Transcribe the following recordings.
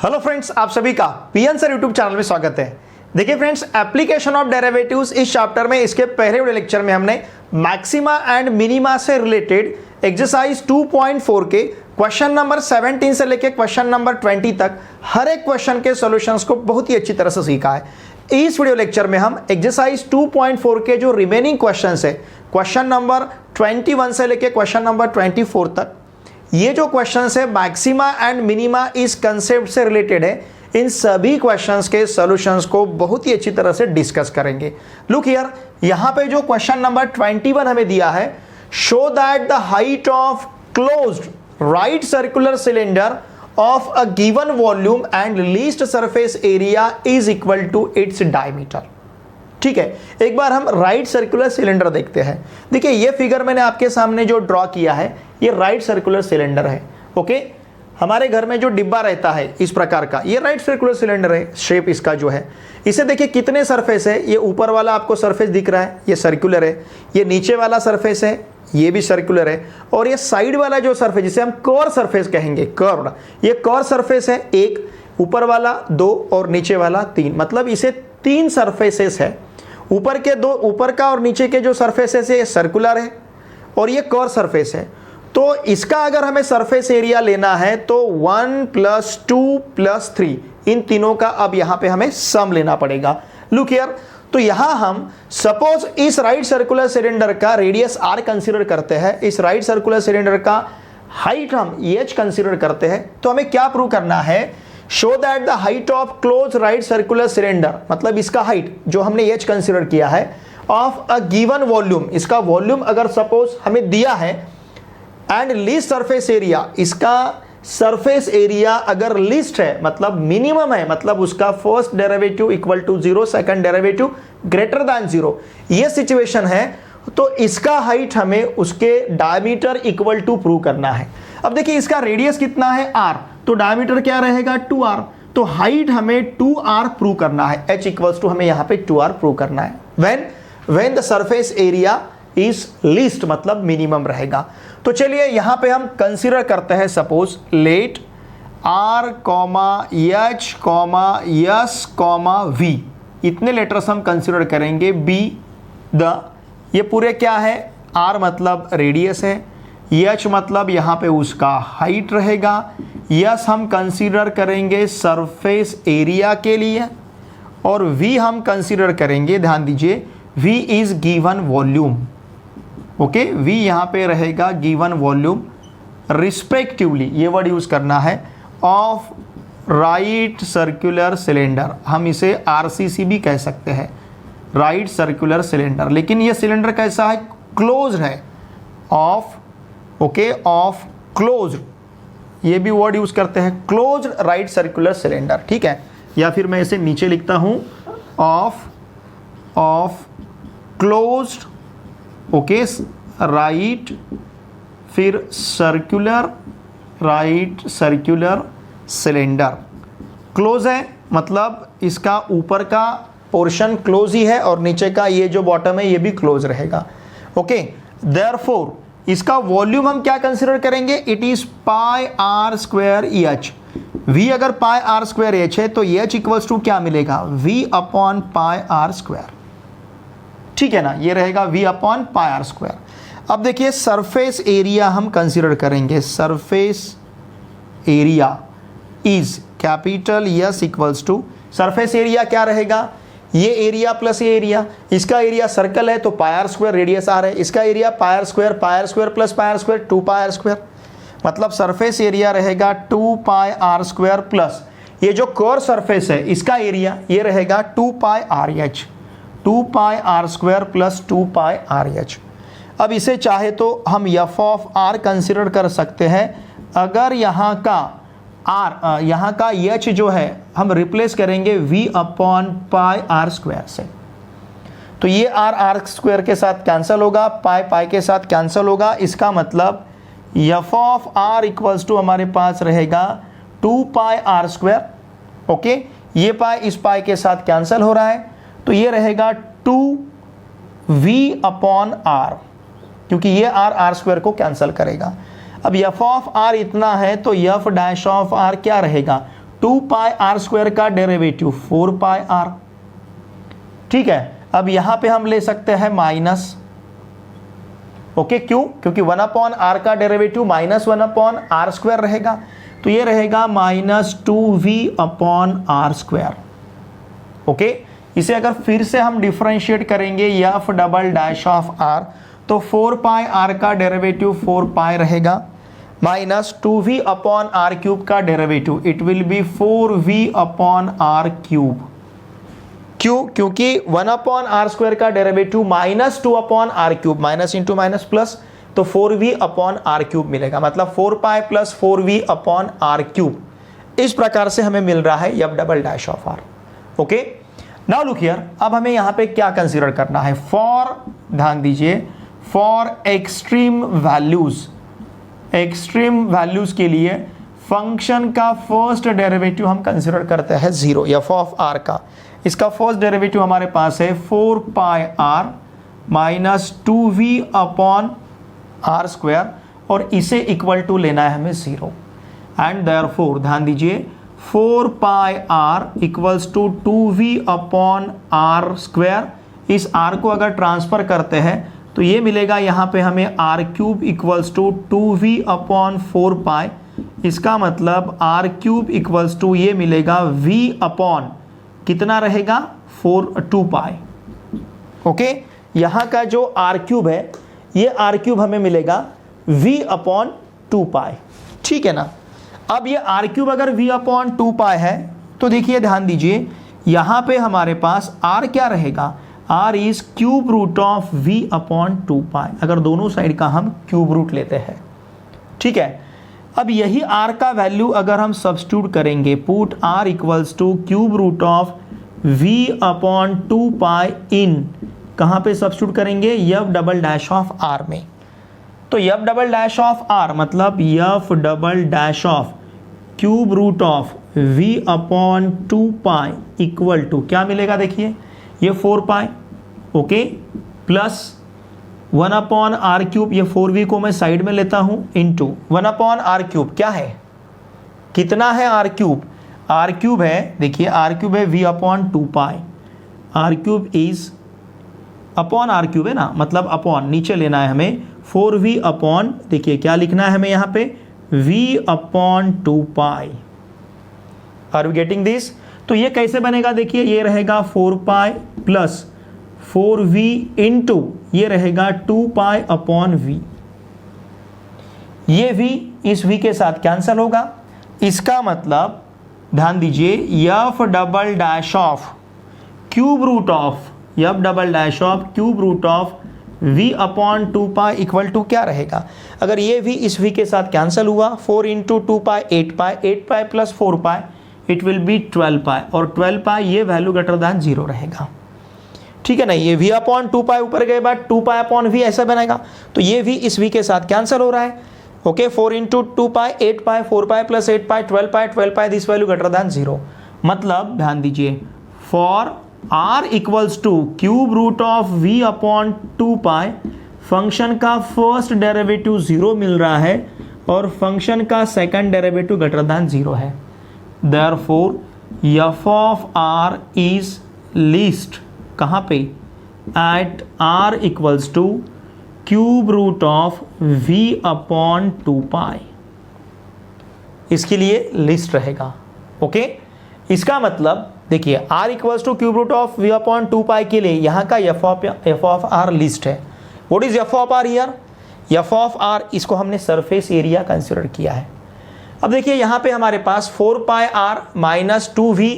Hello friends, आप सभी का पीएन सर यूट्यूब चैनल में स्वागत है। देखिए फ्रेंड्स, एप्लीकेशन ऑफ डेरिवेटिव्स इस चैप्टर में इसके पहले वाले लेक्चर में हमने मैक्सिमा एंड मिनिमा से रिलेटेड एक्सरसाइज 2.4 के क्वेश्चन नंबर 17 से लेकर क्वेश्चन नंबर 20 तक हर एक क्वेश्चन के सॉल्यूशंस को बहुत ही अच्छी तरह से सीखा है। इस वीडियो लेक्चर में हम एक्सरसाइज 2.4 के जो रिमेनिंग क्वेश्चन है, क्वेश्चन नंबर 21 से लेकर क्वेश्चन नंबर 24 तक, ये जो क्वेश्चंस है मैक्सिमा एंड मिनिमा इस कंसेप्ट से रिलेटेड है, इन सभी क्वेश्चंस के सॉल्यूशंस को बहुत ही अच्छी तरह से डिस्कस करेंगे। लुक हियर, यहां पे जो क्वेश्चन नंबर 21 हमें दिया है, show that the height of closed right circular cylinder of a given volume and least surface area is equal to its diameter. ठीक है, एक बार हम राइट सर्कुलर सिलेंडर देखते हैं। देखिए, ये फिगर मैंने आपके सामने जो ड्रॉ किया है, ये राइट सर्कुलर सिलेंडर है। ओके, हमारे घर में जो डिब्बा रहता है इस प्रकार का, ये राइट सर्कुलर सिलेंडर है। शेप इसका जो है, इसे देखिए कितने सरफेस है। ये ऊपर वाला आपको सरफेस दिख रहा है, ये सर्कुलर है। ये नीचे वाला सरफेस है, ये भी सर्कुलर है। और ये साइड वाला जो सरफेस, जिसे हम कर्व सरफेस कहेंगे, कर्व्ड, ये कर्व सरफेस है। एक ऊपर वाला 2 और नीचे वाला 3, मतलब इसे 3 सरफेसेस है। ऊपर के 2, ऊपर का और नीचे के जो सरफेसेस है, ये सर्कुलर है और ये कर्व सरफेस है। तो इसका अगर हमें सरफेस एरिया लेना है तो 1 + 2 + 3, इन तीनों का अब यहां पे हमें सम लेना पड़ेगा। लुक हियर, तो यहां हम सपोज इस राइट सर्कुलर सिलेंडर का रेडियस r कंसीडर करते हैं, इस राइट सर्कुलर सिलेंडर का हाइट हम h कंसीडर करते हैं। तो हमें क्या प्रूव करना है? Show that the height of close right circular cylinder, मतलब इसका हाइट जो हमने h कंसीडर किया है, ऑफ अ गिवन वॉल्यूम, इसका वॉल्यूम अगर सपोज हमें दिया है, एंड लीस्ट सरफेस एरिया, इसका सरफेस एरिया अगर लीस्ट है मतलब मिनिमम है, मतलब उसका first derivative equal to 0, second derivative greater than 0, ये सिचुएशन है, तो इसका हाइट हमें उसके डायमीटर इक्वल टू प्रूव करना है। अब देखिए, इसका रेडियस कितना है? r, तो डायमीटर क्या रहेगा? 2r। तो हाइट हमें 2r प्रूव करना है। h इक्वल्स टू हमें यहां पे 2r प्रूव करना है when the surface area is least, मतलब मिनिमम रहेगा। तो चलिए यहां पे हम कंसीडर करते हैं, suppose let r, h, s, v, इतने लेटर्स हम कंसीडर करेंगे। b द, ये पूरे क्या है? r मतलब रेडियस है, h मतलब यहां पे उसका हाइट रहेगा, s हम कंसीडर करेंगे सरफेस एरिया के लिए, और v हम कंसीडर करेंगे, ध्यान दीजिए, v is given volume. Okay, v यहां पे रहेगा गिवन वॉल्यूम रिस्पेक्टिवली, ये वर्ड यूज करना है, ऑफ राइट सर्कुलर सिलेंडर। हम इसे RCC भी कह सकते हैं, राइट सर्कुलर सिलेंडर। लेकिन ये सिलेंडर कैसा है? क्लोज्ड है, ऑफ, ओके, ऑफ क्लोज्ड, ये भी वर्ड यूज करते हैं, क्लोज्ड राइट सर्कुलर सिलेंडर। ठीक है, या फिर मैं इसे नीचे लिखता हूं, ऑफ क्लोज्ड, ओके, राइट, फिर circular, right circular cylinder. Close है मतलब इसका ऊपर का पोर्शन क्लोज ही है और नीचे का ये जो बॉटम है ये भी क्लोज रहेगा। ओके, देयरफॉर इसका वॉल्यूम हम क्या कंसीडर करेंगे? इट इज πr² v अगर πr² है तो h इक्वल्स टू क्या मिलेगा? v/πr²। ठीक है ना, ये रहेगा v/πr²। अब देखिए, सरफेस एरिया हम कंसीडर करेंगे, surface area is capital S equals to, surface area क्या रहेगा? ये एरिया प्लस ये एरिया, इसका एरिया सर्कल है तो πr² रेडियस r है, इसका area πr² plus πr², 2πr², मतलब सरफेस एरिया रहेगा 2πr² प्लस ये जो कर्व सरफेस है इसका एरिया ये रहेगा 2πrh, 2πr² प्लस 2πrh। अब इसे चाहे तो हम f(r) कंसिडर कर सकते हैं। अगर यहाँ का r, यहाँ का h जो है हम रिप्लेस करेंगे v/πr² से, तो ये r² के साथ कैंसिल होगा, पाई के साथ कैंसिल होगा। इसका मतलब f(r) इक्वल्स टू हमारे पास रहेगा 2πr²। ओके, ये पाई इस पाई के साथ कैंसिल हो रहा है, तो ये रहेगा 2v/r, क्योंकि ये r² को कैंसिल करेगा। अब f(r) इतना है तो f' क्या रहेगा? 2 पाई आर स्क्वायर का डेरिवेटिव 4 पाई आर। ठीक है, अब यहां पे हम ले सकते हैं माइनस। ओके, क्यों? क्योंकि 1 अपॉन आर का derivative minus 1 upon r square रहेगा, तो ये रहेगा minus 2v upon r square. Okay, इसे अगर फिर से हम डिफरेंशिएट करेंगे f double dash of r, तो 4 पाई आर का डेरिवेटिव 4 पाई रहेगा minus 2v upon r cube का derivative, it will be 4v upon r cube. क्यों? क्योंकि 1 अपॉन आर स्क्वायर का derivative minus 2 upon r cube, minus into minus plus, तो 4v upon r cube मिलेगा, मतलब 4 pi plus 4v upon r cube. इस प्रकार से हमें मिल रहा है F double dash of r. Okay, now look here, अब हमें यहां पे क्या कंसीडर करना है? फॉर, ध्यान दीजिए, for extreme values, extreme values के लिए फंक्शन का फर्स्ट डेरिवेटिव हम कंसीडर करते हैं 0, एफ ऑफ आर का। इसका फर्स्ट डेरिवेटिव हमारे पास है 4 pi r minus 2v upon r square, और इसे इक्वल टू लेना है हमें 0, एंड देयरफॉर ध्यान दीजिए 4 pi r equals to 2v upon r square. इस r को अगर ट्रांसफर करते हैं तो ये मिलेगा यहाँ पे हमें r cube equals to 2v upon 4 pi. इसका मतलब r क्यूब इक्वल्स टू ये मिलेगा v अपॉन कितना रहेगा 2 पाई। ओके, यहाँ का जो r क्यूब है, ये r क्यूब हमें मिलेगा v अपॉन 2 पाई। ठीक है ना? अब ये r क्यूब अगर v अपॉन 2 पाई है, तो देखिए ध्यान दीजिए यहाँ पे हमारे पास r क्या रहेगा? r is cube root of v upon 2 pi, अगर दोनों साइड का हम क्यूब रूट लेते हैं। ठीक है, अब यही r का वैल्यू अगर हम सब्स्टिट्यूट करेंगे, put r equals to cube root of v upon 2 pi in, कहाँ पे सब्स्टिट्यूट करेंगे? F double dash of r में। तो f double dash of r मतलब f double dash of cube root of v upon 2 pi equal to क्या मिलेगा? देखिए ये 4 pi, okay, plus 1 upon r cube, ये 4v को मैं साइड में लेता हूं, इंटू 1 अपॉन आर क्यूब क्या है? कितना है आर क्यूब? आर क्यूब है, देखिए आर क्यूब है v upon 2 pi, r cube is upon r cube है ना, मतलब अपॉन नीचे लेना है हमें 4v अपॉन, देखिए क्या लिखना है हमें यहाँ पे v upon 2 pi. Are we getting this? तो ये कैसे बनेगा? देखिए ये रहेगा 4 पाई प्लस 4v इंटू ये रहेगा 2 पाई अपॉन v। ये v इस v के साथ कैंसल होगा। इसका मतलब ध्यान दीजिए F double dash of cube root of, F double dash of cube root of v upon 2 pi equal to क्या रहेगा? अगर ये v इस v के साथ कैंसल हुआ, 4 into 2 pi 8 pi, 8 pi plus 4 pi, it will B 12 पाई, और 12 पाई ये वैल्यू ग्रेटर दैन 0 रहेगा। ठीक है ना? ये v अपॉन 2 पाई ऊपर गए बाद 2 पाई अपॉन v ऐसा बनेगा, तो ये v इस v के साथ कैंसल हो रहा है। Okay, 4 into 2 pi 8 pi, 4 pi plus 8 pi 12 pi, 12 pi, this value greater than 0। मतलब ध्यान दीजिए for r equals to cube root of v upon 2 pi, function का फर्स्ट डेरिवेटिव 0 मिल रहा है और फंक्शन का सेकंड डेरिवेटिव ग्रेटर दैन 0 है। Therefore f of r is least कहाँ पे? At r equals to cube root of v upon 2 pi, इसके लिए लिस्ट रहेगा। ओके, इसका मतलब देखिए r equals to cube root of v upon 2 pi के लिए यहाँ का f ऑफ r लिस्ट है। What is f of r here? f of r, इसको हमने सरफेस एरिया कंसिडर किया है। अब देखिए यहाँ पे हमारे पास 4 pi r minus 2v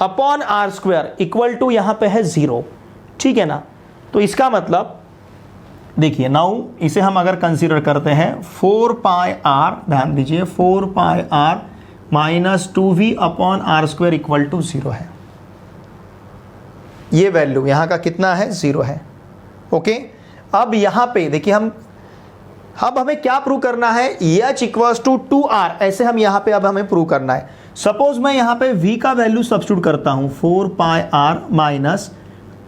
upon r square equal to यहाँ पे है 0। ठीक है ना? तो इसका मतलब देखिए नाउ इसे हम अगर कंसीडर करते हैं 4 पाई r, ध्यान दीजिए 4 pi r minus 2v upon r square equal to 0 है। ये वैल्यू यहाँ का कितना है? 0 है। ओके, अब यहाँ पे देखिए अब हमें क्या प्रूव करना है? h इक्वल्स टू 2r, ऐसे हम यहाँ पे अब हमें प्रूव करना है। सपोज मैं यहाँ पे v का वैल्यू सब्स्टिट्यूट करता हूँ 4 pi r minus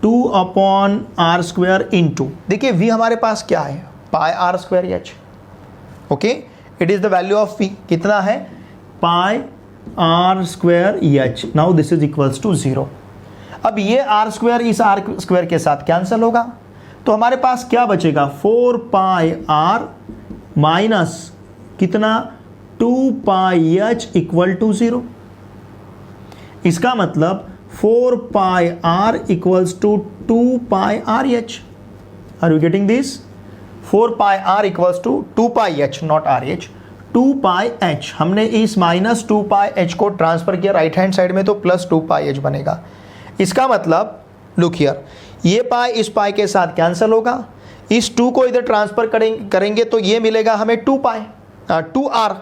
2 upon r square into, देखिए v हमारे पास क्या है? Pi r square h। Okay, it is the value of v, कितना है? Pi r square h. Now this is equals to 0। अब ये आर स्क्वायर इस आर स्क्वायर के साथ कैंसिल होगा, तो हमारे पास क्या बचेगा 4 पाई आर माइनस कितना 2 पाई एच इक्वल टू 0। इसका मतलब 4 pi r equals to 2 pi r h. Are you getting this? 4 pi r equals to 2 pi h, not r h, 2 pi h. हमने इस माइनस 2 पाई एच को transfer किया right hand side में, तो plus 2 pi H बनेगा। इसका मतलब look here, ये पाई इस पाई के साथ कैंसिल होगा, इस 2 को इधर ट्रांसफर करेंगे तो ये मिलेगा हमें 2 पाई 2 आर,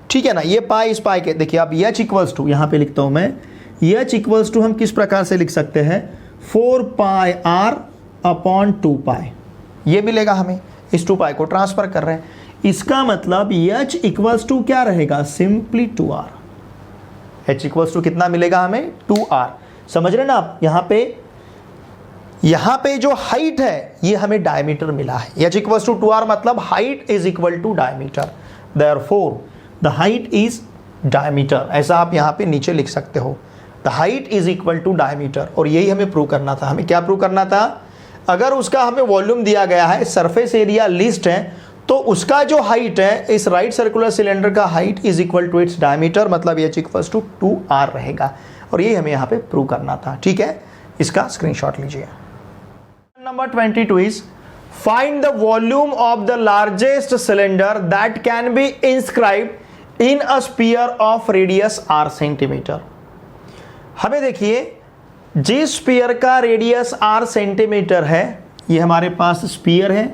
ठीक है ना। ये पाई इस पाई के, देखिए अब एच इक्वल्स टू, यहाँ पे लिखता हूँ मैं, एच इक्वल्स टू हम किस प्रकार से लिख सकते हैं 4 पाई आर अपॉन 2 पाई, ये मिलेगा हमें। इस 2 पाई को ट्रांसफर कर रहे हैं, इसका मतलब एच इक्वल्स टू क्या रहेगा simply 2r। H equals to कितना मिलेगा हमें 2r। समझ रहे ना आप? यहाँ पे जो हाइट है ये हमें डायमीटर मिला है। एच इक्वल्स टू 2r मतलब height is equal to diameter, therefore the height is diameter. ऐसा आप यहाँ पे नीचे लिख सकते हो, the height is equal to diameter. और यही हमें प्रूव करना था। हमें क्या प्रूव करना था? अगर उसका हमें वॉल्यूम दिया गया है, सरफेस एरिया लिस्ट है, तो उसका जो हाइट है इस राइट सर्कुलर सिलेंडर का height is equal to its diameter, मतलब एच इक्वल्स टू 2r रहेगा। और यही हमें यहाँ पे प्रूव करना था, ठीक है। इसका स्क्रीनशॉट लीजिए। Number 22 is find the volume of the largest cylinder that can be inscribed in a sphere of radius r centimetre. हमें देखिए, जिस स्फीयर का रेडियस r सेंटीमीटर है, ये हमारे पास स्फीयर है,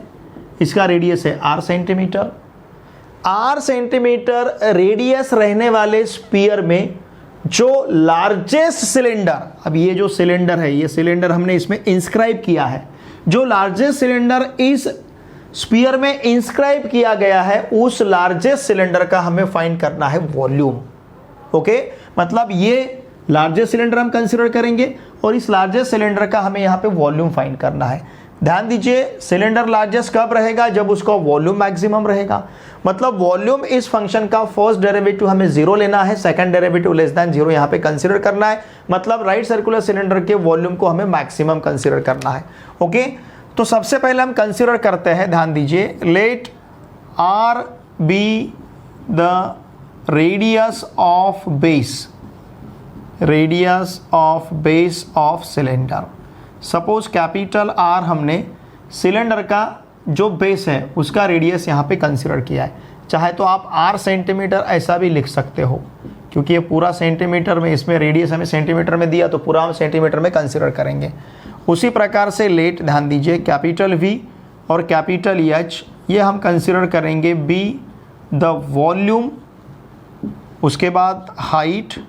इसका रेडियस है r centimetre. r centimetre radius रहने वाले स्फीयर में जो लार्जेस्ट सिलेंडर, अब ये जो सिलेंडर है, ये सिलेंडर हमने इसमें इंस्क्राइब किया है, जो लार्जेस्ट सिलेंडर इस स्फीयर में इंस्क्राइब किया गया है, उस लार्जेस्ट सिलेंडर का हमें फाइंड करना है वॉल्यूम। ओके, मतलब ये लार्जेस्ट सिलेंडर हम कंसीडर करेंगे और इस लार्जेस्ट सिलेंडर का हमें यहाँ पे वॉल्यूम फाइंड करना है। ध्यान दीजिए, सिलेंडर लार्जेस्ट कब रहेगा? जब उसका वॉल्यूम मैक्सिमम रहेगा। मतलब वॉल्यूम इस फंक्शन का फर्स्ट डेरिवेटिव हमें 0 लेना है, सेकंड डेरिवेटिव लेस देन 0 यहाँ पे कंसीडर करना है। मतलब राइट सर्कुलर सिलेंडर के वॉल्यूम को हमें मैक्सिमम कंसीडर करना है। ओके, तो सबसे पहले हम कंसीडर करते हैं, ध्यान दीजिए, let r be the radius of base of cylinder. Suppose capital R हमने सिलेंडर का जो बेस है उसका रेडियस यहाँ पे कंसीडर किया है। चाहे तो आप r सेंटीमीटर ऐसा भी लिख सकते हो, क्योंकि ये पूरा सेंटीमीटर में, इसमें रेडियस हमें सेंटीमीटर में दिया तो पूरा हम सेंटीमीटर में कंसीडर करेंगे। उसी प्रकार से लेट, ध्यान दीजिए, कैपिटल V और कैपिटल H ये हम कंसीडर करेंगे बी द वॉल्यूम, उसके बाद हाइट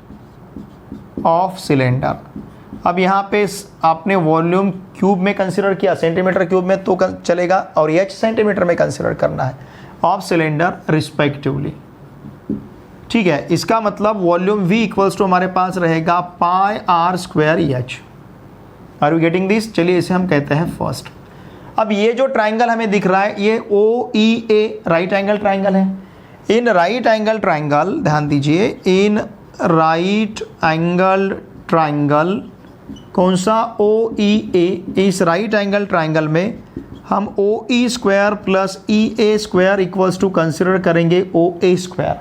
ऑफ सिलेंडर। अब यहाँ पे आपने वॉल्यूम क्यूब में कंसीडर किया, सेंटीमीटर क्यूब में तो चलेगा, और एच सेंटीमीटर में कंसीडर करना है ऑफ सिलेंडर रिस्पेक्टिवली, ठीक है। इसका मतलब वॉल्यूम V इक्वल्स टू हमारे पास रहेगा pi r square h. Are you getting this? चलिए इसे हम कहते हैं फर्स्ट। अब ये जो ट्राइंगल हमें दिख रहा है ये OEA राइट एंगल ट्राइंगल है। इन राइट एंगल ट्राइंगल, ध्यान दीजिए, इन राइट एंगल ट्राइंगल, कौन सा OEA, इस राइट एंगल ट्राइंगल में हम OE square plus EA square equals to consider करेंगे OA स्क्वायर।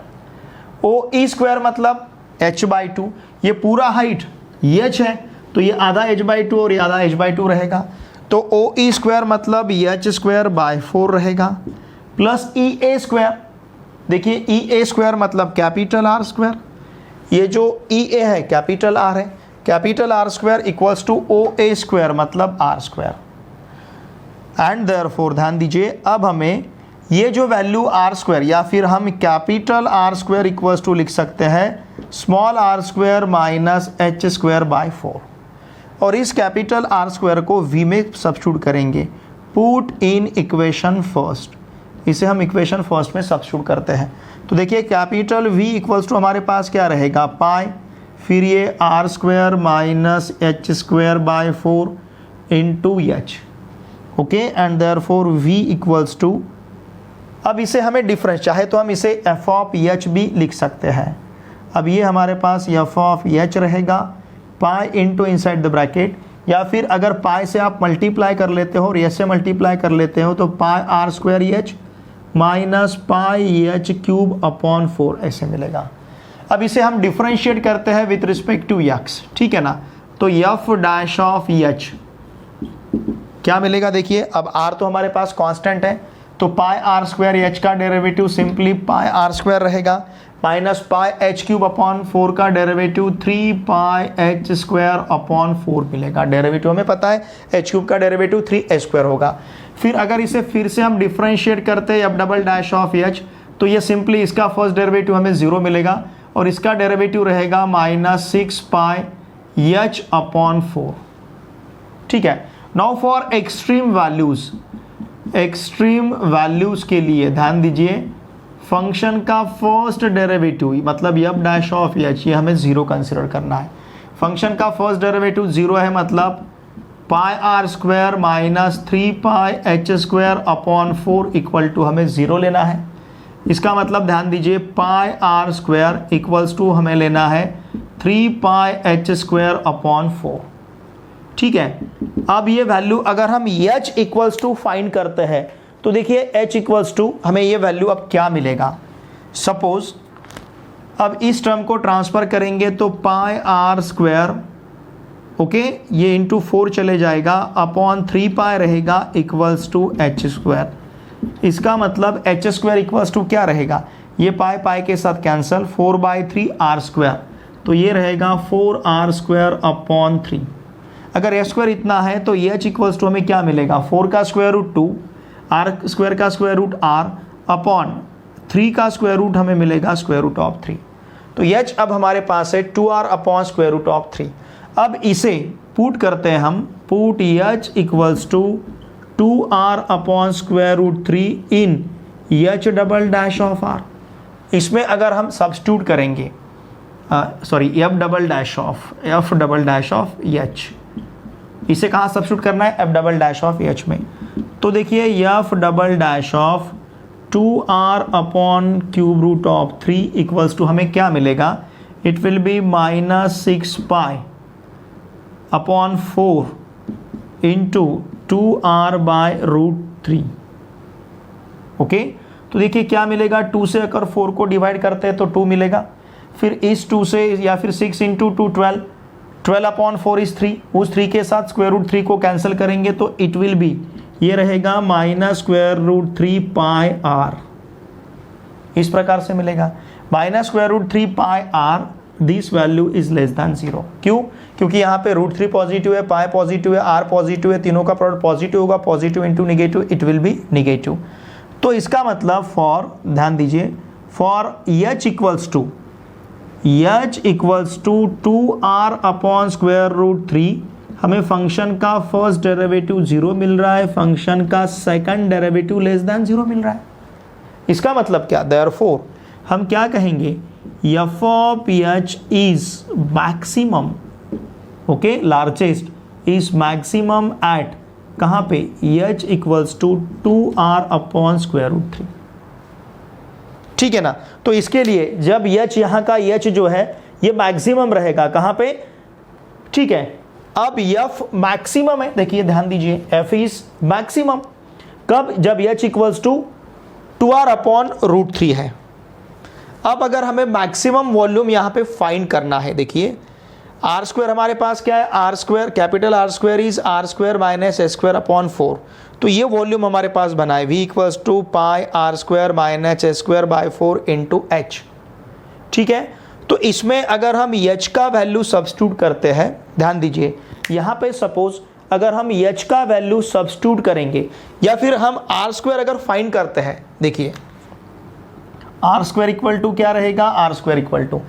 OE स्क्वायर मतलब h/2, ये पूरा हाइट h है तो ये आधा h/2 और ये आधा h/2 रहेगा, तो OE स्क्वायर मतलब h स्क्वायर बाय 4 रहेगा, प्लस EA स्क्वायर, देखिए EA स्क्वायर मतलब कैपिटल R स्क्वायर, ये जो EA है कैपिटल R है, capital R square equals to OA square मतलब R स्क्वायर। एंड देयरफॉर ध्यान दीजिए, अब हमें ये जो वैल्यू R स्क्वायर, या फिर हम capital R square equals to लिख सकते हैं small r square minus h square by 4, और इस कैपिटल R स्क्वायर को V में सब्स्टिट्यूट करेंगे। पुट इन इक्वेशन फर्स्ट, इसे हम इक्वेशन फर्स्ट में सब्स्टिट्यूट करते हैं। तो देखिए कैपिटल V इक्वल्स टू हमारे पास क्या रहेगा पाई, फिर ये R square minus h square by 4 into h. Okay, and therefore V equals to, अब इसे हमें डिफरेंस, चाहे तो हम इसे f ऑफ h भी लिख सकते हैं। अब ये हमारे पास एफ ऑफ एच रहेगा pi into inside the bracket, या फिर अगर पाई से आप मल्टीप्लाई कर लेते हो और एच से मल्टीप्लाई कर लेते हो तो pi r square h minus pi h cube upon 4 ऐसे मिलेगा। अब इसे हम डिफरेंशिएट करते हैं विथ रिस्पेक्ट टू एक्स, ठीक है ना। तो एफ डैश ऑफ एच क्या मिलेगा, देखिए अब आर तो हमारे पास कांस्टेंट है, तो पाई आर स्क्वायर एच का derivative simply pi r square रहेगा minus pi h cube upon 4 का derivative 3 pi h square upon 4 मिलेगा। डेरिवेटिव हमें पता है एच क्यूब का डेरिवेटिव 3 एच स्क्वायर होगा। फिर अगर इसे फिर से हम डिफरेंशिएट करते हैं F double dash of H, तो ये सिंपली इसका फर्स्ट डेरिवेटिव हमें 0 मिलेगा और इसका डेरिवेटिव रहेगा माइनस 6 पाई एच अपॉन 4, ठीक है। नाउ फॉर एक्सट्रीम वैल्यूज के लिए ध्यान दीजिए, फंक्शन का फर्स्ट डेरिवेटिव मतलब एफ डैश ऑफ एच ये हमें 0 कंसिडर करना है। फंक्शन का फर्स्ट डेरिवेटिव 0 है, मतलब pi r square minus 3 pi h square upon 4 equal to हमें 0 लेना है। इसका मतलब ध्यान दीजिए pi r square equals to हमें लेना है 3 पाई एच स्क्वायर अपॉन 4, ठीक है। अब ये वैल्यू अगर हम एच इक्वल्स टू फाइंड करते हैं तो देखिए एच इक्वल्स टू हमें ये वैल्यू अब क्या मिलेगा। सपोज अब इस टर्म को ट्रांसफर करेंगे तो पाई आर स्क्वायर ओके ये इंटू 4 चले जाएगा अपॉन 3 पाई रहेगा इक्वल्स टू एच स्क्वायर। इसका मतलब एच स्क्वायर इक्वल्स टू क्या रहेगा, ये पाई पाई के साथ कैंसल 4/3 आर स्क्वायर, तो ये रहेगा 4 आर स्क्वायर अपॉन 3। अगर एच स्क्वायर इतना है तो एच इक्वल्स टू हमें क्या मिलेगा, 4 का स्क्वायर रूट 2 आर स्क्वायर का स्क्वायर रूट आर अपॉन 3 का स्क्वायर रूट हमें मिलेगा स्क्वायर रूट ऑफ 3। तो एच अब हमारे पास है 2r upon square root of 3। अब इसे पुट करते हैं हम, put h equals to 2r upon square root 3 in h double dash of r. इसमें अगर हम सब्स्टिट्यूट करेंगे f double dash of h, इसे कहाँ सब्स्टिट्यूट करना है, F double dash of h में। तो देखिए f double dash of 2r upon cube root of 3 equals to हमें क्या मिलेगा, it will be minus 6 pi upon 4 into 2r by root 3, okay. तो देखिए क्या मिलेगा, 2 से अगर 4 को डिवाइड करते हैं तो 2 मिलेगा, फिर इस 2 से या फिर 6 इंटू 2 12 अपॉन 4 इज 3, उस 3 के साथ स्क्वायर रूट 3 को कैंसिल करेंगे तो इट विल बी ये रहेगा minus square root 3 pi r, इस प्रकार से मिलेगा minus square root 3 pi r. This value is less than 0। क्यों, क्योंकि यहाँ पे रूट 3 पॉजिटिव है, पाई पॉजिटिव है, आर पॉजिटिव है, तीनों का प्रोडक्ट पॉजिटिव होगा, positive into negative it will be negative. तो इसका मतलब फॉर ध्यान दीजिए for h equals to 2r upon square root 3 हमें फंक्शन का फर्स्ट डेरिवेटिव 0 मिल रहा है, फंक्शन का सेकंड डेरिवेटिव लेस दैन 0 मिल रहा है। इसका मतलब क्या, देयरफॉर हम क्या कहेंगे, f of h is maximum, okay, largest is maximum at कहाँ पे, h equals to 2r upon square root 3, ठीक है ना। तो इसके लिए जब एच यहाँ का एच जो है ये मैक्सिमम रहेगा कहाँ पे, ठीक है। अब एफ मैक्सिमम है, देखिए ध्यान दीजिए एफ इज मैक्सिमम कब, जब h equals to 2r upon root 3 है। अब अगर हमें मैक्सिमम वॉल्यूम यहाँ पे फाइंड करना है, देखिए आर स्क्वायर हमारे पास क्या है, r square capital R square is r square minus h square upon 4, तो ये वॉल्यूम हमारे पास बना है v equals to pi r square minus h square by 4 into h, ठीक है। तो इसमें अगर हम h का वैल्यू सब्स्टिट्यूट करते हैं, ध्यान दीजिए यहाँ पे सपोज अगर हम h का वैल्यू सब्स्टिट्यूट करेंगे या फिर हम आर स्क्वायर अगर फाइंड करते हैं, देखिए आर स्क्वायर इक्वल टू क्या रहेगा, आर स्क्वायर इक्वल टू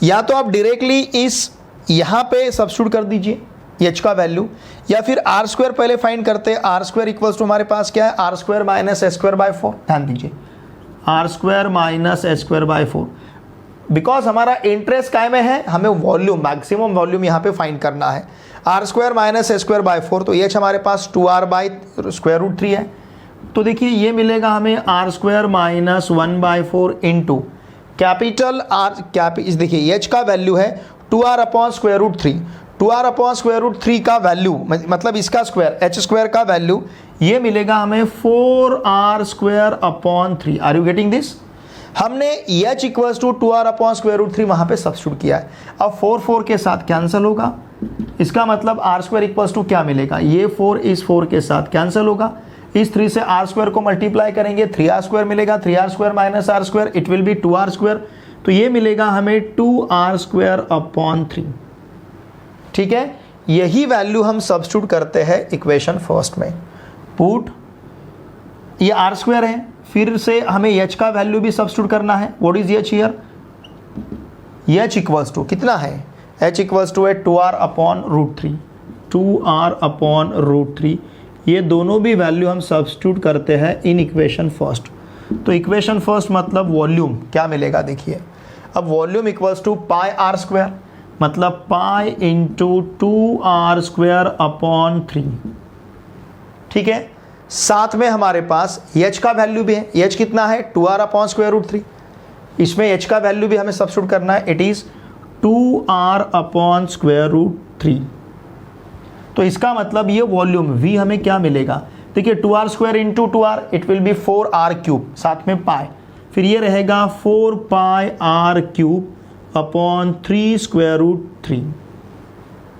या तो आप डायरेक्टली इस यहाँ पे सब्स्टिट्यूट कर दीजिए h का वैल्यू, या फिर आर स्क्वायर पहले फाइंड करते हैं। आर स्क्वायर इक्वल्स टू हमारे पास क्या है, r square minus h square by 4, ध्यान दीजिए r square minus h square by 4, because हमारा इंटरेस्ट काय में है, हमें वॉल्यूम मैक्सिमम वॉल्यूम यहाँ पे फाइंड करना है। R square minus h square by 4, तो एच हमारे पास 2r बाई स्क्वायर रूट 3 है, तो देखिए ये मिलेगा हमें r square minus 1/4 into capital r देखिए एच का वैल्यू है 2r upon square root 3, 2r upon square root 3 का वैल्यू मतलब इसका स्क्वायर एच स्क्वायर का वैल्यू ये मिलेगा हमें 4r square upon 3। Are you getting this? हमने h equals to 2r upon square root 3 वहां पे सब्स्टिट्यूट किया है। अब 4 के साथ कैंसिल होगा, इसका मतलब आर स्क्वायर इक्वल्स टू क्या मिलेगा, ये 4 इस 4 के साथ कैंसिल होगा, इस 3 से आर स्क्वायर को मल्टीप्लाई करेंगे 3r स्क्वायर मिलेगा, 3r square minus r square it will be 2r square, तो ये मिलेगा हमें 2r स्क्वायर अपॉन 3। ठीक है, यही वैल्यू हम सब्स्टिट्यूट करते हैं इक्वेशन फर्स्ट में। पुट ये आर स्क्वायर है, फिर से हमें एच का वैल्यू भी सब्स्टिट्यूट करना है। What is h here? H equals to कितना है, एच इक्वल्स टू है 2r upon root 3, 2r upon root 3। ये दोनों भी वैल्यू हम सब्स्टिट्यूट करते हैं इन इक्वेशन फर्स्ट। तो इक्वेशन फर्स्ट मतलब वॉल्यूम क्या मिलेगा देखिए, अब volume equals to pi r square मतलब pi into 2r square upon 3। ठीक है, साथ में हमारे पास एच का वैल्यू भी है, एच कितना है 2r अपॉन स्क्वायर रूट 3, इसमें एच का वैल्यू भी हमें सब्स्टिट्यूट करना है, it is 2r upon square root 3। तो इसका मतलब ये वॉल्यूम v हमें क्या मिलेगा, देखिए 2r square into 2r it will be 4r cube, साथ में पाई, फिर ये रहेगा 4 pi r cube upon 3 square root 3।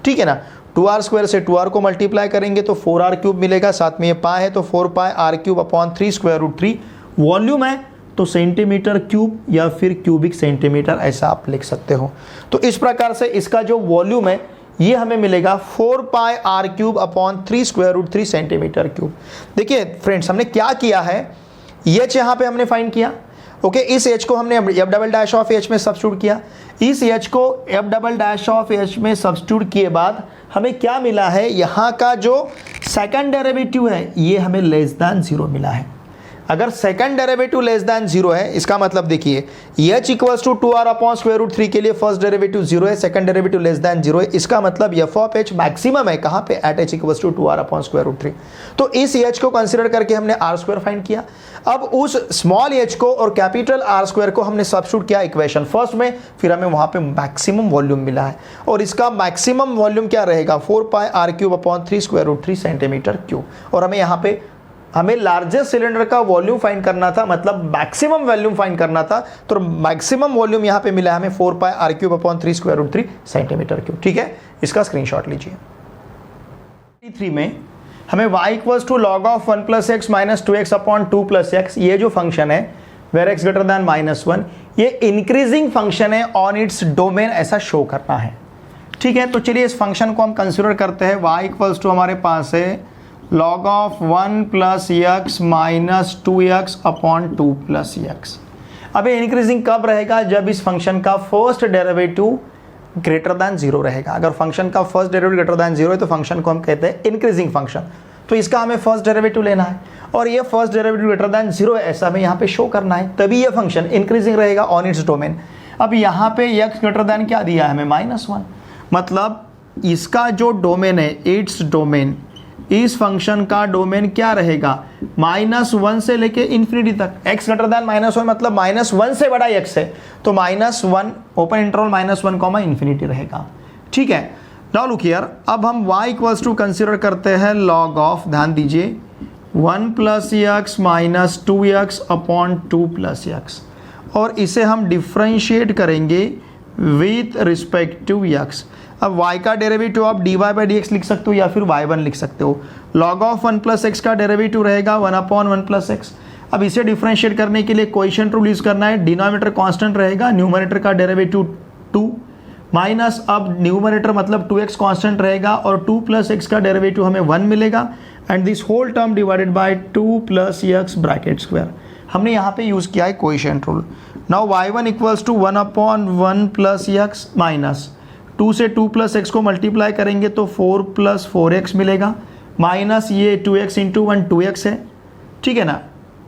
ठीक है ना, 2r स्क्वायर से 2r को मल्टीप्लाई करेंगे तो 4r क्यूब मिलेगा, साथ में ये पाई है तो 4 pi r cube upon 3 square root 3। Volume है तो सेंटीमीटर क्यूब या फिर क्यूबिक सेंटीमीटर ऐसा आप लिख सकते हो। तो इस प्रकार से इसका जो वॉल्यूम है ये हमें मिलेगा 4 pi r cube upon 3 square root 3 centimetre cube. देखिए फ्रेंड्स, हमने क्या किया है, एच यहाँ पे हमने फाइंड किया, ओके, इस एच को हमने F double dash of h में सब्स्टिट्यूट किया, इस एच को F double dash of h में सब्स्टिट्यूट किए बाद हमें क्या मिला है, यहाँ का जो सेकंड डेरिवेटिव है ये हमें लेस दैन 0 मिला है। अगर सेकंड डेरिवेटिव लेस दैन 0 है इसका मतलब देखिए h equals to 2r upon square root 3 के लिए फर्स्ट डेरिवेटिव 0 है, सेकंड डेरिवेटिव लेस दैन 0 है, इसका मतलब एफ ऑफ एच मैक्सिमम है कहाँ पे, at h equals to 2r upon square root 3। तो इस एच को कंसिडर करके हमने आर स्क्वायर फाइंड किया। अब उस स्मॉल एच को और कैपिटल आर स्क्वायर को हमने सब्स्टिट्यूट किया इक्वेशन फर्स्ट में, फिर हमें वहां पे मैक्सिमम वॉल्यूम मिला है, और इसका मैक्सिमम वॉल्यूम क्या रहेगा 4 pi r cube upon 3 square root 3 centimetre cube. और हमें यहाँ पे हमें लार्जेस्ट सिलेंडर का वॉल्यूम फाइंड करना था, मतलब मैक्सिमम वॉल्यूम फाइंड करना था, तो मैक्सिमम वॉल्यूम यहाँ पे मिला हमें 4 pi r cube upon 3 square root 3 centimetre cube. ठीक है, इसका स्क्रीनशॉट लीजिए। 3 में हमें y equals to log of 1 plus x minus 2x upon 2 plus x, ये जो फंक्शन है वेर x ग्रेटर दैन -1, ये इंक्रीजिंग फंक्शन है ऑन इट्स डोमेन, ऐसा शो करना है। ठीक है, तो चलिए इस फंक्शन को हम कंसिडर करते हैं। y इक्वल्स टू हमारे पास है log of 1 plus x minus 2x upon 2 plus x. अब ये इंक्रीजिंग कब रहेगा, जब इस फंक्शन का फर्स्ट डेरिवेटिव ग्रेटर दैन 0 रहेगा। अगर फंक्शन का फर्स्ट डेरिवेटिव ग्रेटर दैन 0 है तो फंक्शन को हम कहते हैं इंक्रीजिंग फंक्शन। तो इसका हमें फर्स्ट डेरिवेटिव लेना है और ये फर्स्ट डेरिवेटिव ग्रेटर दैन 0 है ऐसा हमें यहाँ पे शो करना है, तभी ये फंक्शन इंक्रीजिंग रहेगा ऑन इट्स डोमेन। अब यहाँ पे x ग्रेटर दैन क्या दिया है हमें -1, मतलब इसका जो डोमेन है इट्स डोमेन, इस फंक्शन का डोमेन क्या रहेगा -1 से लेके इन्फिनिटी तक। x ग्रेटर दैन -1 मतलब -1 से बड़ा x है, तो -1 ओपन इंटरवल -1 कॉमा इन्फिनिटी रहेगा। ठीक है, नाउ लुक हियर, अब हम y इक्वल्स टू कंसिडर करते हैं लॉग ऑफ, ध्यान दीजिए 1 plus x minus 2x upon 2 plus x, और इसे हम डिफ्रेंशिएट करेंगे विथ रिस्पेक्ट टू x। अब y का डेरिवेटिव आप dy बाई dx लिख सकते हो या फिर y1 लिख सकते हो। log ऑफ 1 प्लस एक्स का डेरिवेटिव रहेगा 1 अपॉन 1 प्लस एक्स। अब इसे डिफ्रेंशिएट करने के लिए कोएफिशिएंट रूल यूज करना है, डिनोमिनेटर कांस्टेंट रहेगा, न्यूमरेटर का डेरिवेटिव 2 माइनस, अब न्यूमरेटर मतलब 2x कांस्टेंट रहेगा और 2 प्लस एक्स का डेरिवेटिव हमें 1 मिलेगा, and this whole term divided by 2 plus x bracket square. हमने यहाँ पे यूज किया है coefficient rule. Now y1 equals to 1 upon 1 plus x minus 2 से 2 प्लस एक्स को मल्टीप्लाई करेंगे तो 4 प्लस 4x मिलेगा, माइनस ये 2x इंटू 1 2x है। ठीक है ना,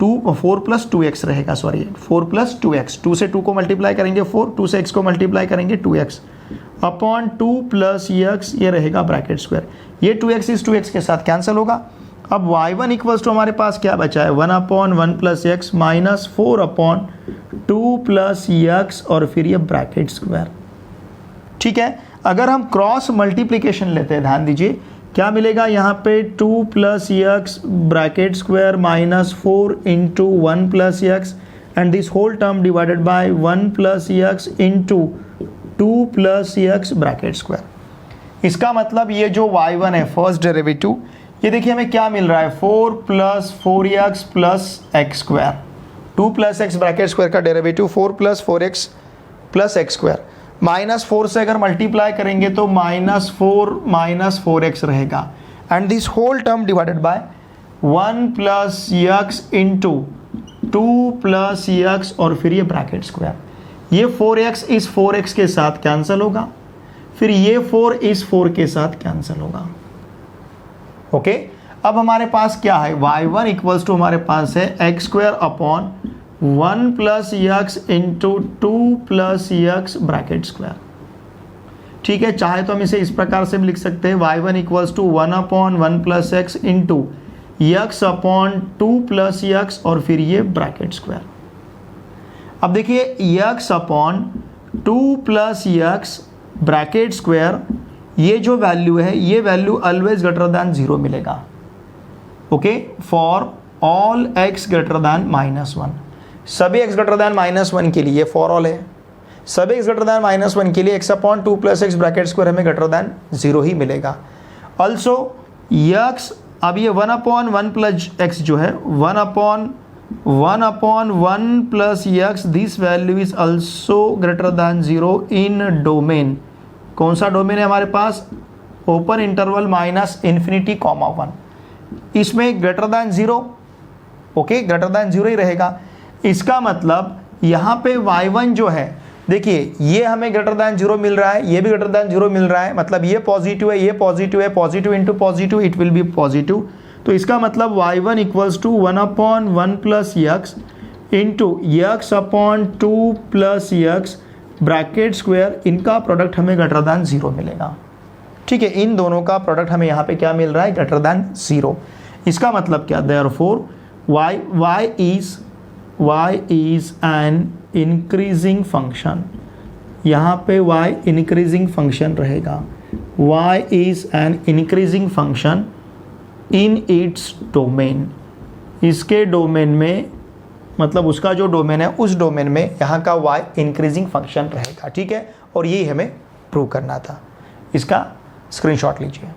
4 प्लस 2x रहेगा, सॉरी 4 प्लस 2x, 2 से 2 को मल्टीप्लाई करेंगे 4, 2 से x को मल्टीप्लाई करेंगे 2x अपॉन 2 प्लस x, ये रहेगा ब्रैकेट स्क्वायर। ये 2x इस 2x के साथ कैंसिल होगा, अब y1 इक्वल्स टू हमारे पास क्या बचा है, 1/1 plus x minus 4/2 plus x और फिर ये ब्रैकेट स्क्वायर। ठीक है, अगर हम क्रॉस मल्टीप्लिकेशन लेते हैं, ध्यान दीजिए क्या मिलेगा यहाँ पे, 2 plus x bracket square minus 4 into 1 plus x and this whole term divided by 1 plus x into 2 plus x bracket square. इसका मतलब ये जो y1 है फर्स्ट डेरिवेटिव, ये देखिए हमें क्या मिल रहा है, 4 plus 4x plus x square, 2 plus x bracket square का derivative 4 plus 4x plus x square, minus 4 से अगर मल्टीप्लाई करेंगे तो -4 माइनस 4x रहेगा and this whole term divided by 1 plus x into 2 plus x और फिर ये ब्रैकेट स्क्वायर। ये 4x इस 4x के साथ कैंसिल होगा, फिर ये 4 इस 4 के साथ कैंसिल होगा। ओके, अब हमारे पास क्या है, y1 इक्वल्स टू हमारे पास है x square upon 1 plus x into 2 plus x bracket square. ठीक है, चाहे तो हम इसे इस प्रकार से भी लिख सकते हैं, y1 equals to 1/1 plus x into x upon 2 plus x और फिर ये ब्रैकेट स्क्वायर। अब देखिए x upon 2 plus x bracket square, ये जो वैल्यू है ये वैल्यू ऑलवेज ग्रेटर दैन 0 मिलेगा। Okay, for all x greater than -1, सभी x ग्रेटर दैन -1 के लिए फॉर ऑल है, सभी x ग्रेटर दैन -1 के लिए x upon 2 plus x bracket square हमें ग्रेटर दैन 0 ही मिलेगा। ऑल्सो x, अब ये 1/1 प्लस एक्स जो है 1/1 plus x, this value is also greater than 0 in domain. कौन सा डोमेन है हमारे पास, ओपन इंटरवल -∞, 1, इसमें greater than 0, okay greater than 0 ही रहेगा। इसका मतलब यहाँ पे y1 जो है, देखिए ये हमें ग्रेटर दैन 0 मिल रहा है, ये भी ग्रेटर दैन 0 मिल रहा है, मतलब ये पॉजिटिव है, ये पॉजिटिव है, positive into positive it will be positive. तो इसका मतलब y1 equals to 1/1 plus x into x upon 2 plus x bracket square, इनका प्रोडक्ट हमें ग्रेटर दैन 0 मिलेगा। ठीक है, इन दोनों का प्रोडक्ट हमें यहाँ पे क्या मिल रहा है, ग्रेटर दैन 0। इसका मतलब क्या, therefore y is an increasing function, यहाँ पे y इंक्रीजिंग फंक्शन रहेगा, y is an increasing function in its domain, इसके डोमेन में, मतलब उसका जो डोमेन है उस डोमेन में यहाँ का y इंक्रीजिंग फंक्शन रहेगा। ठीक है, और यही हमें प्रूव करना था, इसका स्क्रीनशॉट लीजिए।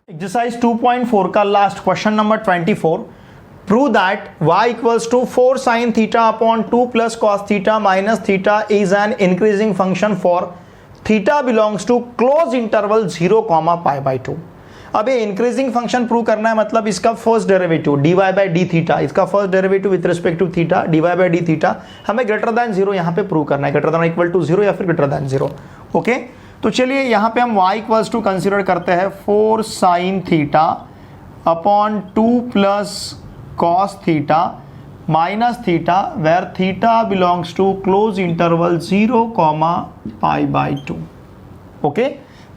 एक्सरसाइज 2.4 का last question number 24, prove that y equals to 4 sin theta upon 2 plus cos theta minus theta is an increasing function for theta belongs to close interval 0, π/2। अब ये इंक्रीजिंग फंक्शन प्रूव करना है, मतलब इसका first derivative dy by d theta, इसका first derivative with respect to theta dy by d theta हमें greater than 0 यहाँ पे प्रूव करना है, ग्रेटर दैन इक्वल टू 0 या फिर ग्रेटर दैन 0। ओके, तो चलिए यहाँ पे हम y इक्वल्स टू कंसिडर करते हैं 4 sin theta upon 2 plus cos theta minus theta where theta belongs to close interval 0, π/2। Okay,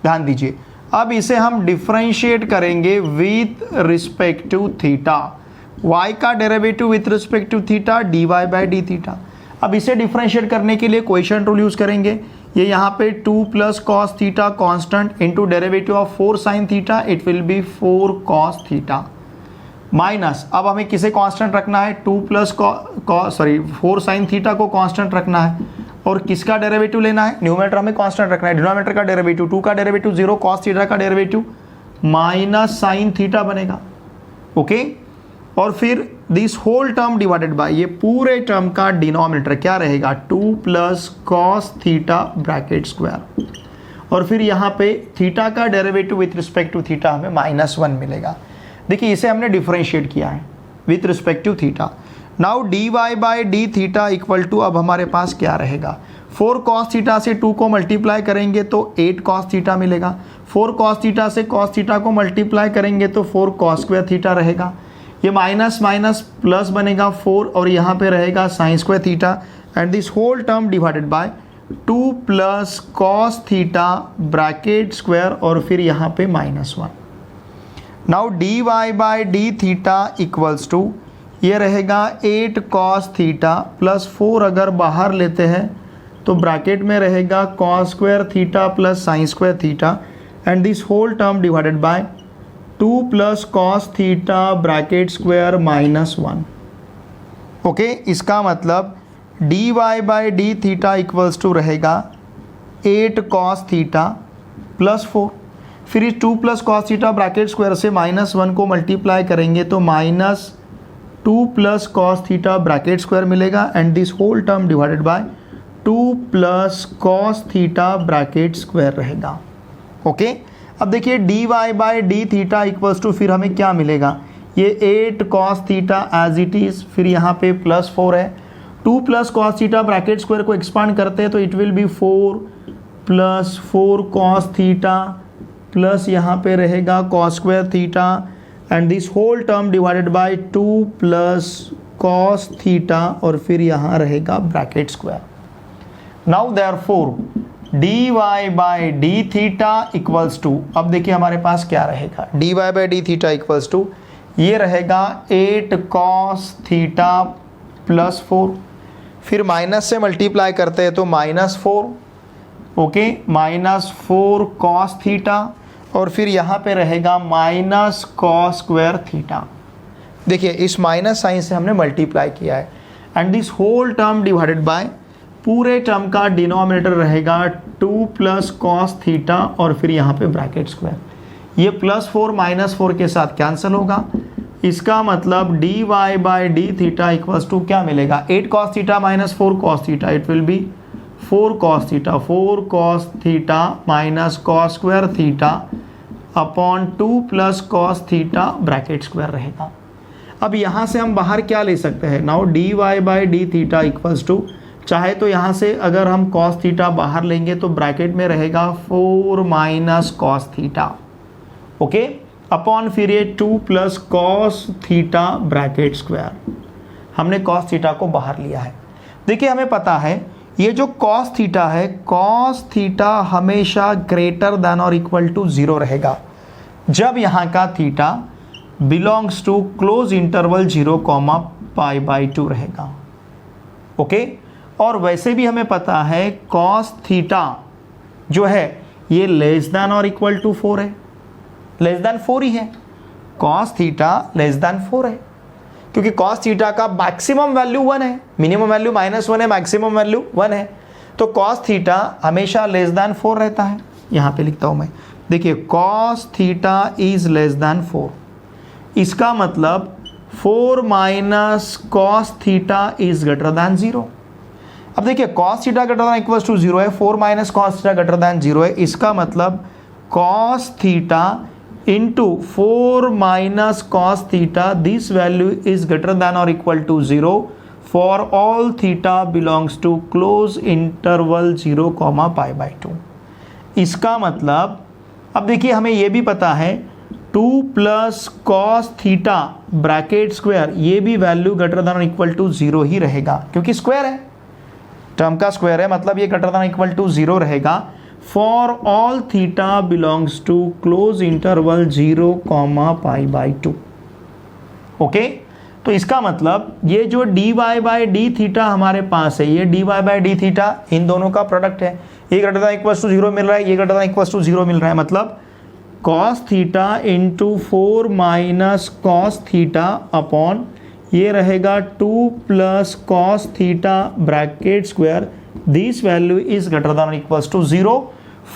ध्यान दीजिए, अब इसे हम डिफरेंशिएट करेंगे with respect to theta, y का derivative with respect to theta dy by d theta. अब इसे डिफरेंशिएट करने के लिए क्वोशिएंट रूल यूज करेंगे, ये यहाँ पे 2 plus cos theta constant into derivative of 4 sin theta, it will be 4 cos theta minus, अब हमें किसे कांस्टेंट रखना है, 2 प्लस 4 sin थीटा को कांस्टेंट रखना है, और किसका डेरिवेटिव लेना है, न्यूमरेटर हमें कांस्टेंट रखना है, डिनोमिनेटर का डेरिवेटिव 2 का डेरिवेटिव 0, cos थीटा का डेरिवेटिव माइनस sin थीटा बनेगा। ओके, और फिर this whole term divided by, ये पूरे टर्म का डिनोमिनेटर क्या रहेगा, 2 plus cos theta bracket square, और फिर यहाँ पे थीटा का derivative with respect to theta हमें -1 मिलेगा। देखिए इसे हमने डिफरेंशिएट किया है with respect to theta. Now dy by d theta equal to, अब हमारे पास क्या रहेगा, 4 cos थीटा से 2 को मल्टीप्लाई करेंगे तो 8 cos थीटा मिलेगा, 4 cos थीटा से cos थीटा को मल्टीप्लाई करेंगे तो 4 cos स्क्वायर थीटा रहेगा, ये माइनस माइनस प्लस बनेगा 4, और यहाँ पे रहेगा sin square theta and this whole term divided by 2 plus cos theta bracket square और फिर यहाँ पे -1। Now d y by d theta equals to, ये रहेगा 8 cos थीटा प्लस 4 अगर बाहर लेते हैं तो ब्रैकेट में रहेगा cos square theta plus sine square theta and this whole term divided by 2 plus cos theta bracket square minus 1। Okay, इसका मतलब d y by d theta equals to रहेगा 8 cos थीटा प्लस 4, फिर इस 2 plus cos theta bracket square से minus 1 को multiply करेंगे तो minus 2 plus cos theta bracket square मिलेगा and this whole term divided by 2 plus cos theta bracket square रहेगा। Okay, अब देखिए d y by d theta equals to फिर हमें क्या मिलेगा, ये 8 cos theta as it is, फिर यहाँ पे प्लस 4 है, 2 plus cos theta bracket square को एक्सपांड करते हैं तो it will be 4 plus 4 cos theta plus यहाँ पे रहेगा cos square theta and this whole term divided by 2 plus cos theta और फिर यहाँ रहेगा bracket square. Now therefore d y by d theta equals to, अब देखिए हमारे पास क्या रहेगा, d y by d theta equals to ये रहेगा 8 cos थीटा प्लस 4, फिर माइनस से मल्टीप्लाई करते हैं तो minus 4, okay, minus 4 cos theta और फिर यहाँ पे रहेगा माइनस cos स्क्वायर थीटा। देखिए इस माइनस साइन से हमने मल्टीप्लाई किया है and this whole term divided by, पूरे टर्म का डिनोमिनेटर रहेगा 2 प्लस cos थीटा और फिर यहाँ पे ब्रैकेट स्क्वायर, ये प्लस 4 माइनस 4 के साथ कैंसिल होगा, इसका मतलब d y by d theta equals to क्या मिलेगा, 8 cos theta minus 4 cos theta, it will be 4 cos theta, 4 cos theta minus cos square theta upon 2 plus cos theta bracket square रहेगा। अब यहाँ से हम बाहर क्या ले सकते हैं, now d y by d theta equals to, चाहे तो यहाँ से अगर हम cos थीटा बाहर लेंगे तो ब्रैकेट में रहेगा 4 minus cos theta, okay, upon फिर ये 2 plus cos theta bracket square, हमने cos थीटा को बाहर लिया है। देखिए हमें पता है ये जो cos थीटा है, cos थीटा हमेशा ग्रेटर देन और इक्वल टू 0 रहेगा जब यहाँ का theta belongs to close interval 0, π/2 रहेगा। ओके, और वैसे भी हमें पता है cos थीटा जो है ये लेस देन और इक्वल टू 4 है, लेस देन 4 ही है, cos थीटा लेस देन 4 है क्योंकि cos थीटा का मैक्सिमम वैल्यू 1 है, मिनिमम वैल्यू -1 है, मैक्सिमम वैल्यू 1 है, तो cos थीटा हमेशा लेस देन 4 रहता है। यहाँ पे लिखता हूँ मैं, देखिए cos theta is less than 4, इसका मतलब 4 minus cos theta is greater than 0। अब देखिए cos theta greater than equals to 0 है, 4 minus cos theta greater than 0 है, इसका मतलब cos theta into 4 minus cos theta, this value is greater than और equal to 0 for all theta belongs to close interval 0, π/2। इसका मतलब अब देखिए हमें यह भी पता है 2 plus cos theta bracket square, ये भी वैल्यू ग्रेटर देन और इक्वल टू 0 ही रहेगा क्योंकि स्क्वायर है, टर्म का स्क्वायर है, मतलब ये ग्रेटर देन इक्वल टू 0 रहेगा for all theta belongs to close interval 0, π/2। Okay, तो इसका मतलब ये जो d y by d theta हमारे पास है, ये d y by d theta इन दोनों का प्रोडक्ट है, ये ग्रेटर देन इक्वल टू 0 मिल रहा है, ये ग्रेटर देन इक्वल टू 0 मिल रहा है, मतलब cos theta into 4 minus cos theta upon ये रहेगा 2 plus cos theta bracket square, this value is greater than equals to 0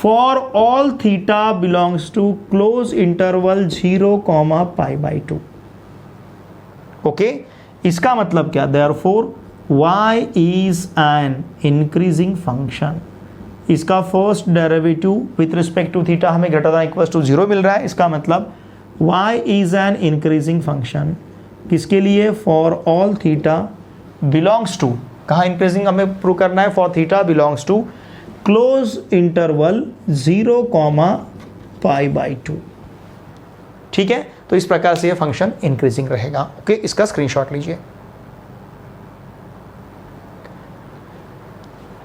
for all theta belongs to close interval 0, π/2। Okay, इसका मतलब क्या, therefore y is an increasing function, इसका first derivative with respect to theta हमें greater than equals to 0 मिल रहा है, इसका मतलब y is an increasing function, किसके लिए, for all theta belongs to, कहाँ इंक्रीजिंग हमें प्रूव करना है, for theta belongs to close interval 0, π/2। ठीक है, तो इस प्रकार से ये फंक्शन इंक्रीजिंग रहेगा। ओके, इसका स्क्रीनशॉट लीजिए।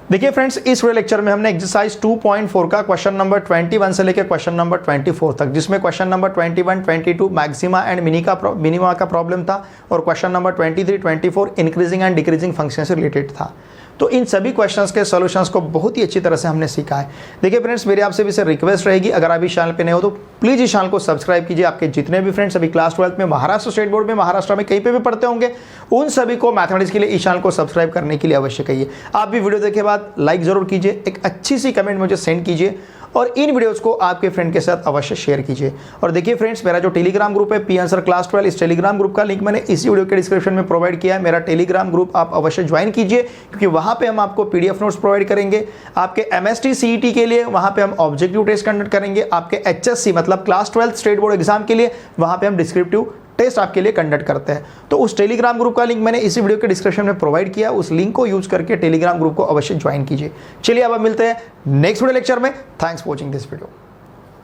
देखिए फ्रेंड्स, इस वीडियो लेक्चर में हमने एक्सरसाइज 2.4 का क्वेश्चन नंबर 21 से लेकर क्वेश्चन नंबर 24 तक, जिसमें question number 21, 22 maxima and minima का प्रॉब्लम था और question number 23, 24 increasing and decreasing function से रिलेटेड था। तो इन सभी क्वेश्चंस के सॉल्यूशंस को बहुत ही अच्छी तरह से हमने सीखा है। देखिए फ्रेंड्स, मेरी आपसे भी से रिक्वेस्ट रहेगी, अगर आप इस चैनल पे नए हो तो प्लीज़ इस चैनल को सब्सक्राइब कीजिए। आपके जितने भी फ्रेंड्स अभी क्लास 12 में महाराष्ट्र स्टेट बोर्ड में, महाराष्ट्र में कहीं पे भी पढ़ते होंगे, उन सभी को मैथमेटिक्स के लिए इस चैनल को सब्सक्राइब करने के लिए अवश्य कहिए। आप भी वीडियो देखे बाद लाइक जरूर कीजिए, एक अच्छी सी कमेंट मुझे सेंड कीजिए और इन वीडियोस को आपके फ्रेंड के साथ अवश्य शेयर कीजिए। और देखिए फ्रेंड्स, मेरा जो टेलीग्राम ग्रुप है पी आंसर क्लास 12, इस टेलीग्राम ग्रुप का लिंक मैंने इसी वीडियो के डिस्क्रिप्शन में प्रोवाइड किया है। मेरा टेलीग्राम ग्रुप आप अवश्य ज्वाइन कीजिए, क्योंकि वहां पे हम आपको पीडीएफ नोट्स प्रोवाइड करेंगे। आपके एमएसटी सीईटी के लिए वहां पे हम ऑब्जेक्टिव टेस्ट कंडक्ट करेंगे। आपके एचएससी मतलब क्लास 12 स्टेट बोर्ड एग्जाम के लिए वहां पे हम डिस्क्रिप्टिव टेस्ट आपके लिए कंडक्ट करते हैं। तो उस टेलीग्राम ग्रुप का लिंक मैंने इसी वीडियो के डिस्क्रिप्शन में प्रोवाइड किया, उस लिंक को यूज करके टेलीग्राम ग्रुप को अवश्य ज्वाइन कीजिए। चलिए अब मिलते हैं नेक्स्ट वीडियो लेक्चर में। Thanks for watching this video.